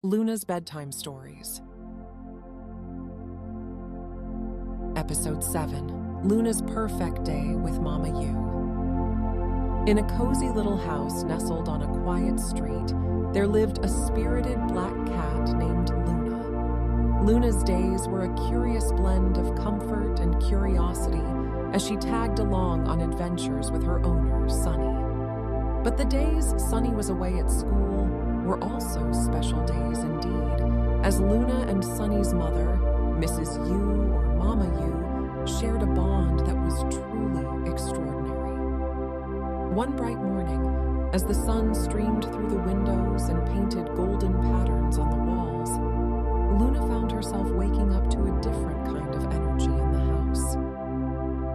Luna's Bedtime Stories. Episode 7, Luna's Purrfect Day with Mama Yu. In a cozy little house nestled on a quiet street, there lived a spirited black cat named Luna. Luna's days were a curious blend of comfort and curiosity as she tagged along on adventures with her owner, Sunny. But the days Sunny was away at school were also special days indeed, as Luna and Sunny's mother, Mrs. Yu or Mama Yu, shared a bond that was truly extraordinary. One bright morning, as the sun streamed through the windows and painted golden patterns on the walls, Luna found herself waking up to a different kind of energy in the house.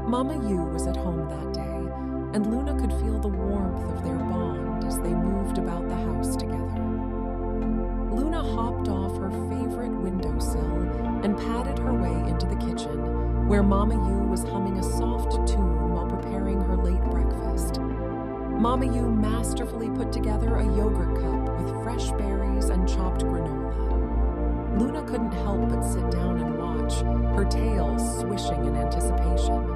Mama Yu was at home that day, and Luna could feel the warmth of their bond as they moved about the house together. Luna hopped off her favorite windowsill and padded her way into the kitchen, where Mama Yu was humming a soft tune while preparing her late breakfast. Mama Yu masterfully put together a yogurt cup with fresh berries and chopped granola. Luna couldn't help but sit down and watch, her tail swishing in anticipation.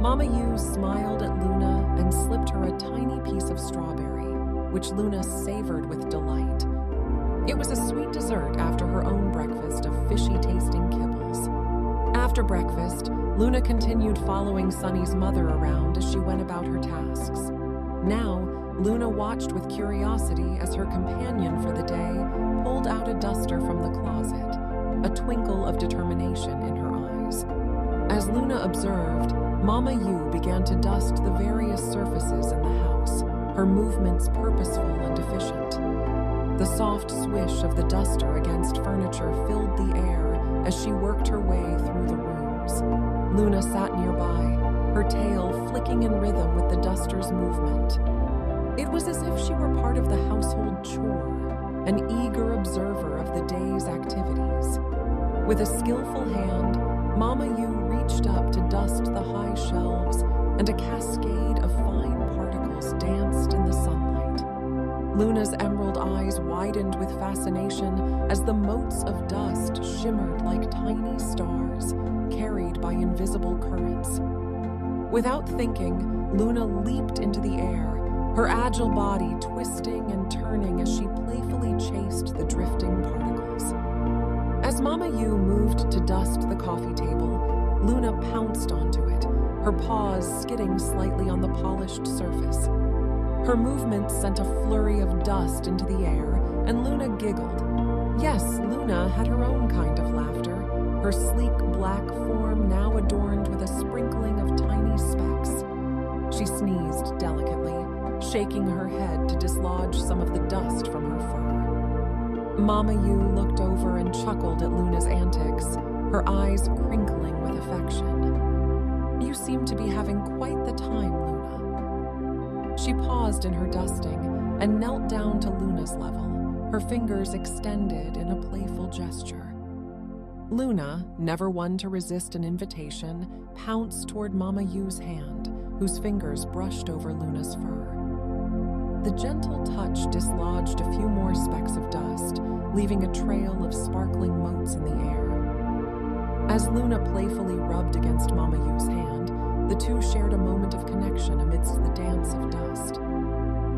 Mama Yu smiled at Luna and slipped her a tiny piece of strawberry, which Luna savored with delight. It was a sweet dessert after her own breakfast of fishy-tasting kibbles. After breakfast, Luna continued following Sunny's mother around as she went about her tasks. Now, Luna watched with curiosity as her companion for the day pulled out a duster from the closet, a twinkle of determination in her eyes. As Luna observed, Mama Yu began to dust the various surfaces in the house, her movements purposeful and efficient. The soft swish of the duster against furniture filled the air as she worked her way through the rooms. Luna sat nearby, her tail flicking in rhythm with the duster's movement. It was as if she were part of the household chore, an eager observer of the day's activities. With a skillful hand, Mama Yu reached up to dust the high shelves, and a cascade of fine particles danced in the sunlight. Luna's emerald eyes widened with fascination as the motes of dust shimmered like tiny stars, carried by invisible currents. Without thinking, Luna leaped into the air, her agile body twisting and turning as she playfully chased the drifting particles. As Mama Yu moved to dust the coffee table, Luna pounced onto it, her paws skidding slightly on the polished surface. Her movement sent a flurry of dust into the air, and Luna giggled. Yes, Luna had her own kind of laughter, her sleek black form now adorned with a sprinkling of tiny specks. She sneezed delicately, shaking her head to dislodge some of the dust from her fur. Mama Yu looked over and chuckled at Luna's antics, her eyes crinkling with affection. "You seem to be having quite the time, Luna." She paused in her dusting and knelt down to Luna's level, her fingers extended in a playful gesture. Luna, never one to resist an invitation, pounced toward Mama Yu's hand, whose fingers brushed over Luna's fur. The gentle touch dislodged a few more specks of dust, leaving a trail of sparkling motes in the air. As Luna playfully rubbed against Mama Yu's hand, the two shared a moment of connection amidst the dance of dust.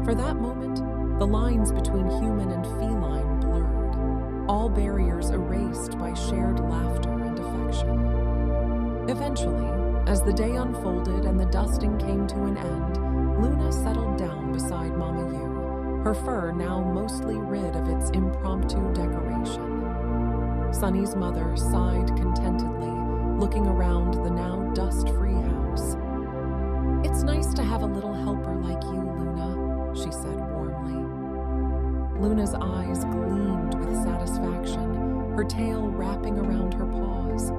For that moment, the lines between human and feline blurred, all barriers erased by shared laughter and affection. Eventually, as the day unfolded and the dusting came to an end, Luna settled down beside Mama Yu, her fur now mostly rid of its impromptu decoration. Sunny's mother sighed contentedly, looking around the now dust-free house. "It's nice to have a little helper like you, Luna," she said warmly. Luna's eyes gleamed with satisfaction, her tail wrapping around her paws.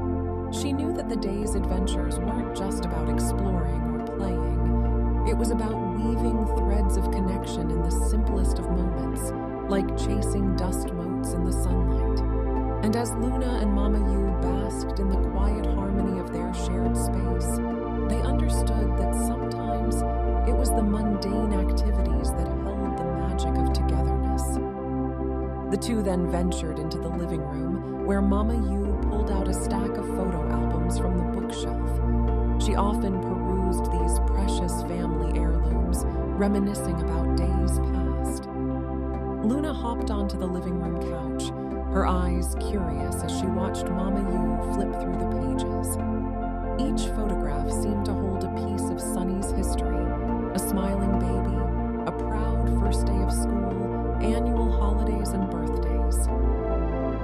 She knew that the day's adventures weren't just about exploring or playing. It was about weaving threads of connection in the simplest of moments, like chasing dust motes in the sunlight. And as Luna and Mama Yu basked in the quiet harmony of their shared space, they understood that sometimes it was the mundane activities that held the magic of togetherness. The two then ventured into the living room, where Mama Yu pulled out a stack of photo albums from the bookshelf. She often perused these precious family heirlooms, reminiscing about days past. Luna hopped onto the living room couch, her eyes curious as she watched Mama Yu flip through the pages. Each photograph seemed to hold a piece of Sunny's history, a smiling baby, a proud first day of school, annual holidays and birthdays.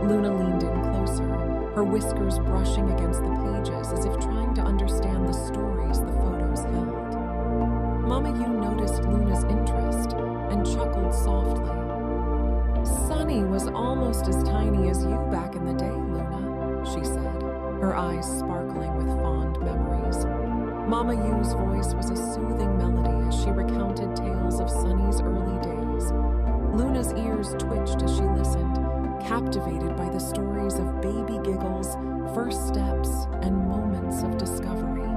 Luna leaned in closer, her whiskers brushing against the pages as if trying to understand the stories the photos held. Mama Yu noticed Luna's interest and chuckled softly. "Sunny was almost as tiny as you back in the day, Luna," she said, her eyes sparkling with fond memories. Mama Yu's voice was a soothing melody as she recounted tales of Sunny's early days. Luna's ears twitched as she listened, captivated by the stories of baby giggles, first steps, and moments of discovery.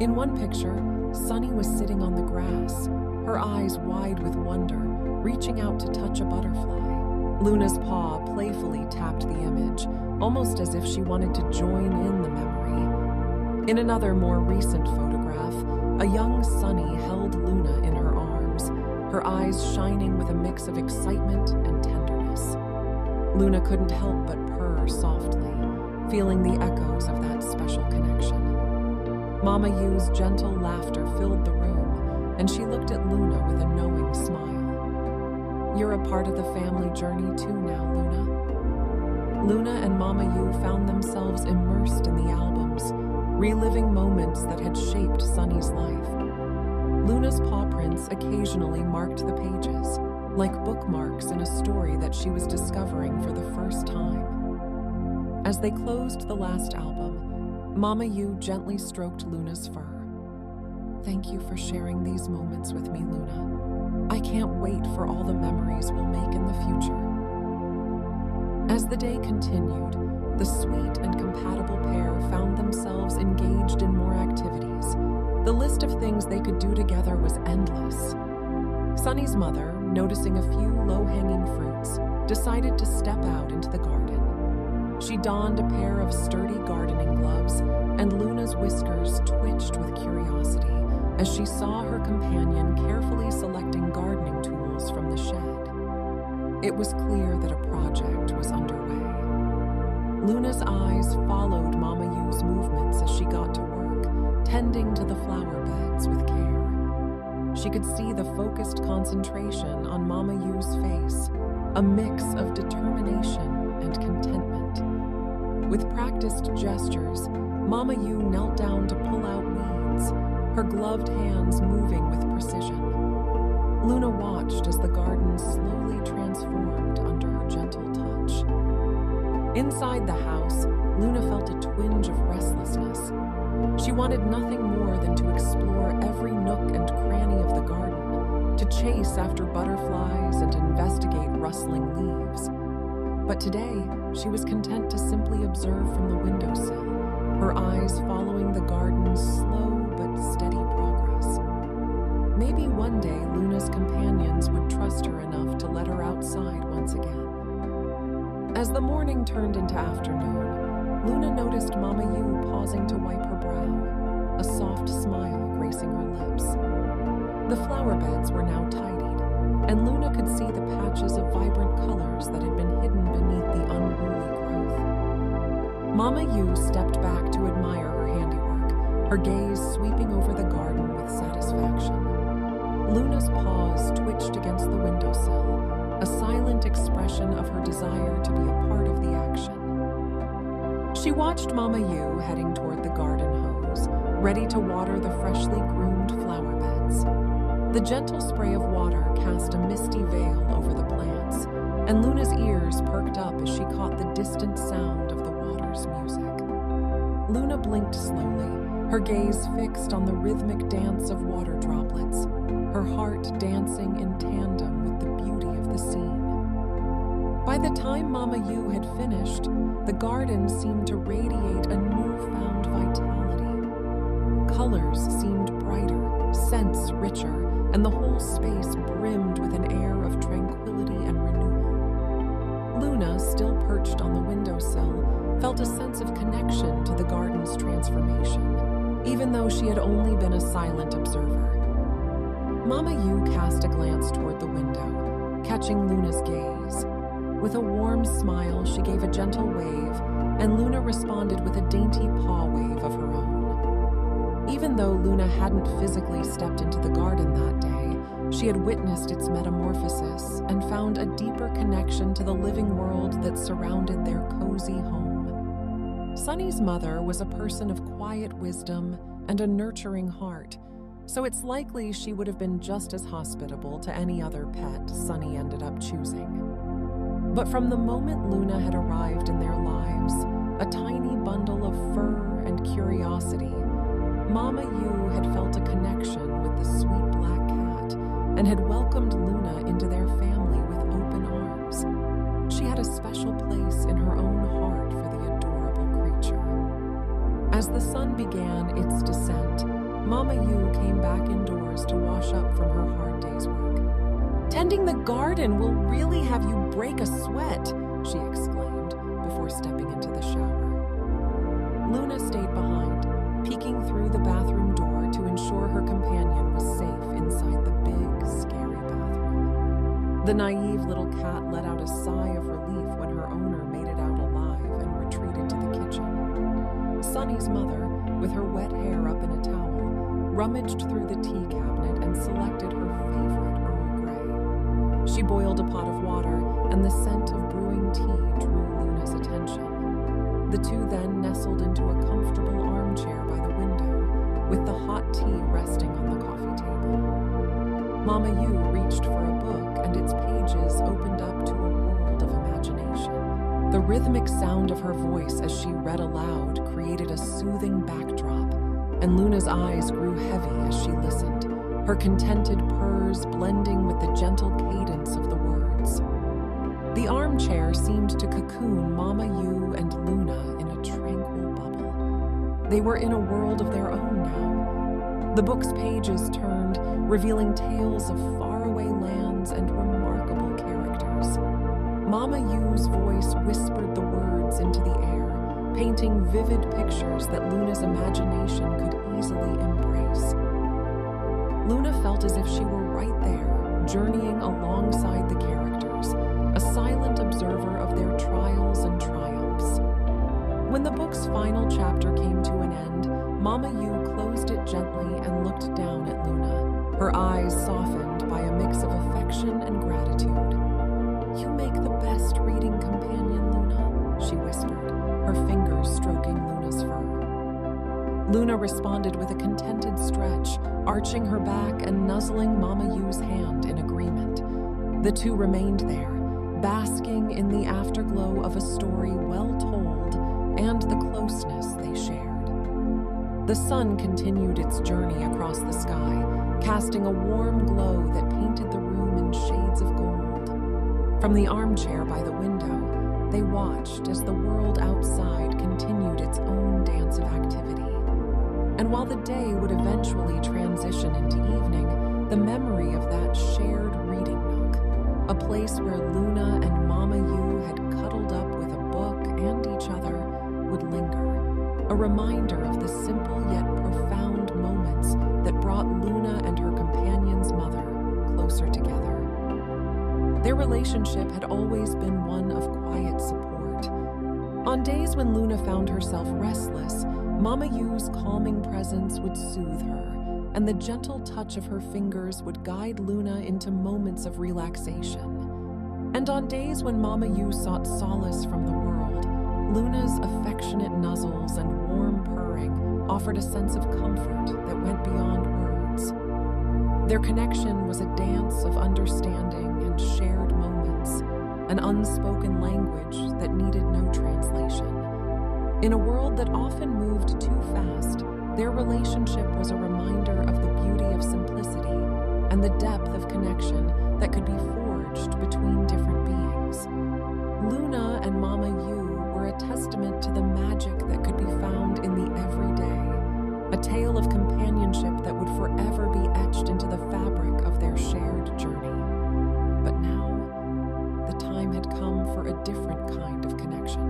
In one picture, Sunny was sitting on the grass, her eyes wide with wonder, reaching out to touch a butterfly. Luna's paw playfully tapped the image, almost as if she wanted to join in the memory. In another, more recent photograph, a young Sunny held Luna in her arms, her eyes shining with a mix of excitement and tenderness. Luna couldn't help but purr softly, feeling the echoes of that special connection. Mama Yu's gentle laughter filled the room, and she looked at Luna with a knowing smile. "You're a part of the family journey too now, Luna." Luna and Mama Yu found themselves immersed in the albums, reliving moments that had shaped Sunny's life. Luna's paw prints occasionally marked the pages, like bookmarks in a story that she was discovering for the first time. As they closed the last album, Mama Yu gently stroked Luna's fur. "Thank you for sharing these moments with me, Luna. I can't wait for all the memories we'll make in the future." As the day continued, the sweet and compatible pair found themselves engaged in more activities. The list of things they could do together was endless. Sunny's mother, noticing a few low-hanging fruits, decided to step out into the garden. She donned a pair of sturdy gardening gloves, and Luna's whiskers twitched with curiosity as she saw her companion carefully selecting gardening tools from the shed. It was clear that a project was underway. Luna's eyes followed Mama Yu's movements as she got to work, tending to the flower beds with care. She could see the focused concentration on Mama Yu's face, a mix of determination and contentment. With practiced gestures, Mama Yu knelt down to pull out weeds, her gloved hands moving with precision. Luna watched as the garden slowly transformed under her gentle touch. Inside the house, Luna felt a twinge of restlessness. She wanted nothing more than to explore every nook and cranny of the garden, to chase after butterflies and investigate rustling leaves. But today, she was content to simply observe from the windowsill, her eyes following the garden's slow but steady progress. Maybe one day Luna's companions would trust her enough to let her outside once again. As the morning turned into afternoon, Luna noticed Mama Yu pausing to wipe her brow, a soft smile gracing her lips. The flower beds were now tidied, and Luna could see the patches of vibrant colors that had been hidden beneath the unruly growth. Mama Yu stepped back to admire her handiwork, her gaze sweeping over the garden with satisfaction. Luna's paws twitched against the windowsill, a silent expression of her desire to be a part of the action. She watched Mama Yu heading toward the garden hose, ready to water the freshly groomed flower beds. The gentle spray of water cast a misty veil over the plants, and Luna's ears perked up as she caught the distant sound of the water's music. Luna blinked slowly, her gaze fixed on the rhythmic dance of water droplets, her heart dancing in tandem with the beauty of the scene. By the time Mama Yu had finished, the garden seemed to radiate a newfound vitality. Colors seemed brighter, scents richer, and the whole space brimmed with an air of tranquility and renewal. Luna, still perched on the windowsill, felt a sense of connection to the garden's transformation, even though she had only been a silent observer. Mama Yu cast a glance toward the window, catching Luna's gaze. With a warm smile, she gave a gentle wave, and Luna responded with a dainty paw wave of her own. Even though Luna hadn't physically stepped into the garden that day, she had witnessed its metamorphosis and found a deeper connection to the living world that surrounded their cozy home. Sunny's mother was a person of quiet wisdom and a nurturing heart, so it's likely she would have been just as hospitable to any other pet Sunny ended up choosing. But from the moment Luna had arrived in their lives, a tiny bundle of fur and curiosity, Mama Yu had felt a connection with the sweet black cat and had welcomed Luna into their family with open arms. She had a special place in her own heart for the adorable creature. As the sun began its descent, Mama Yu came back indoors to wash up from her hard day's work. "Tending the garden will really have you break a sweat," she exclaimed before stepping into the shower. Luna stayed behind, peeking through the bathroom door to ensure her companion was safe inside the big, scary bathroom. The naive little cat let out a sigh of relief when her owner made it out alive and retreated to the kitchen. Sunny's mother, with her wet hair up in a towel, rummaged through the tea cabinet and selected her favorite Earl Grey. She boiled a pot of water, and the scent of brewing tea drew Luna's attention. The two then nestled into a comfortable armchair by the window, with the hot tea resting on the coffee table. Mama Yu reached for a book, and its pages opened up to a world of imagination. The rhythmic sound of her voice as she read aloud created a soothing backdrop, and Luna's eyes grew heavy as she listened, her contented purrs blending with the gentle cadence of the words. The armchair seemed to cocoon Mama Yu and Luna in a tranquil bubble. They were in a world of their own now. The book's pages turned, revealing tales of faraway lands and remarkable characters. Mama Yu's voice whispered the words into the air, painting vivid pictures that Luna's imagination could easily embrace. Luna felt as if she were right there, journeying alongside the characters, a silent observer of their trials and triumphs. When the book's final chapter came to an end, Mama Yu closed it gently and looked down at Luna, her eyes softened by a mix of affection and gratitude. "You make the best reading companion, Luna," she whispered, her fingers stroking Luna's fur. Luna responded with a contented stretch, arching her back and nuzzling Mama Yu's hand in agreement. The two remained there, basking in the afterglow of a story well told and the closeness they shared. The sun continued its journey across the sky, casting a warm glow that painted the room in shades of gold. From the armchair by the window, they watched as the world outside continued its own dance of activity. And while the day would eventually transition into evening, the memory of that shared reading nook, a place where Luna and Mama Yu had cuddled up with a book and each other, would linger, a reminder of the simple yet profound moments that brought Luna and her companion's mother closer together. Their relationship had always been one of quiet support. On days when Luna found herself restless, Mama Yu's calming presence would soothe her, and the gentle touch of her fingers would guide Luna into moments of relaxation. And on days when Mama Yu sought solace from the world, Luna's affectionate nuzzles and warm purring offered a sense of comfort that went beyond words. Their connection was a dance of understanding and shared moments, an unspoken language that needed no translation. In a world that often moved too fast, their relationship was a reminder of the beauty of simplicity and the depth of connection that could be forged between different beings. Luna and Mama Yu were a testament to the magic that could be found in the everyday, a tale of companionship that would forever be etched into the fabric of their shared journey. But now, the time time had come for a different kind of connection.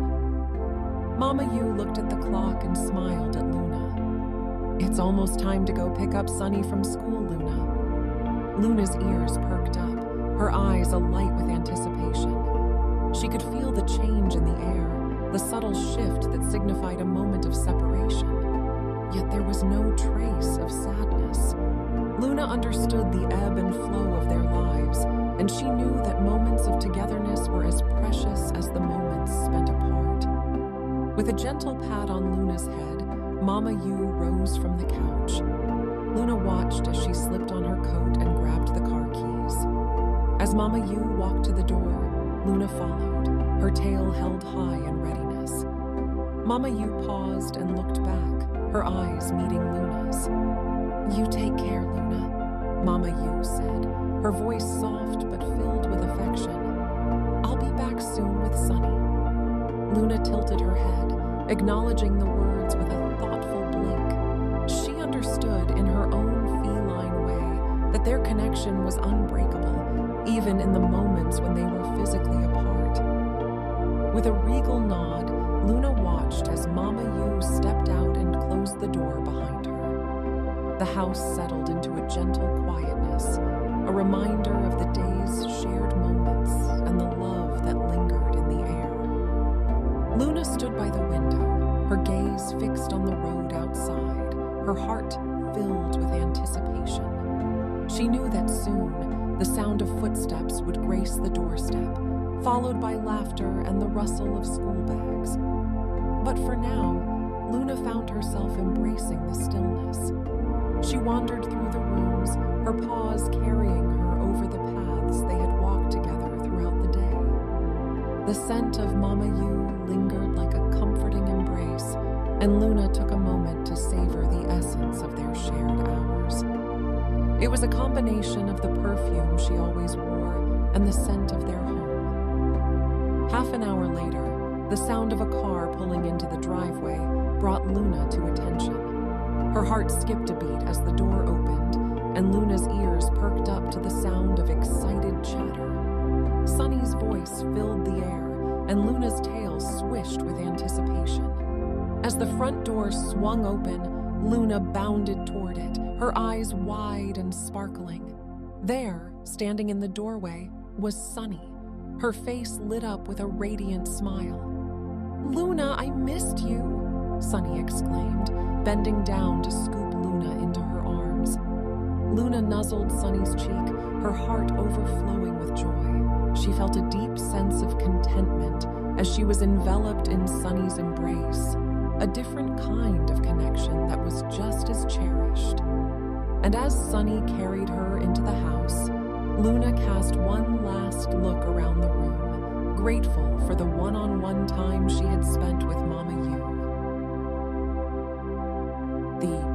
Mama Yu looked at the clock and smiled at Luna. "It's almost time to go pick up Sunny from school, Luna." Luna's ears perked up, her eyes alight with anticipation. She could feel the change in the air, the subtle shift that signified a moment of separation. Yet there was no trace of sadness. Luna understood the ebb and flow of their lives, and she knew that moments of togetherness were as precious as the moments spent apart. With a gentle pat on Luna's head, Mama Yu rose from the couch. Luna watched as she slipped on her coat and grabbed the car keys. As Mama Yu walked to the door, Luna followed, her tail held high in readiness. Mama Yu paused and looked back, her eyes meeting Luna's. "You take care, Luna," Mama Yu said, her voice soft but filled with affection. "I'll be back soon with Sunny." Luna tilted her head, acknowledging the words with a thoughtful blink. She understood in her own feline way that their connection was unbreakable, even in the moments when they were physically apart. With a regal nod, Luna watched as Mama Yu stepped out and closed the door behind her. The house settled into a gentle quietness, a reminder of the day's shared moments and the love that lingered in the air. Luna stood by the window, her gaze fixed on the road outside, her heart filled with anticipation. She knew that soon the sound of footsteps would grace the doorstep, followed by laughter and the rustle of school bags. But for now, Luna found herself embracing the stillness. She wandered through the rooms, her paws carrying her over the paths they had walked together throughout the day. The scent of Mama Yu lingered like a comforting embrace, and Luna took a moment to savor the essence of their shared hours. It was a combination of the perfume she always wore and the scent of their home. Half an hour later, the sound of a car pulling into the driveway brought Luna to attention. Her heart skipped a beat as the door opened, and Luna's ears perked up to the sound of excited chatter. Sunny's voice filled the air, and Luna's tail swished with anticipation. As the front door swung open, Luna bounded toward it, her eyes wide and sparkling. There, standing in the doorway, was Sunny, her face lit up with a radiant smile. "Luna, I missed you," Sunny exclaimed, bending down to scoop Luna into her arms. Luna nuzzled Sunny's cheek, her heart overflowing with joy. She felt a deep sense of contentment as she was enveloped in Sunny's embrace, a different kind of connection that was just as cherished. And as Sunny carried her into the house, Luna cast one last look around the room, grateful for the one-on-one time she had spent with Mama Yu. The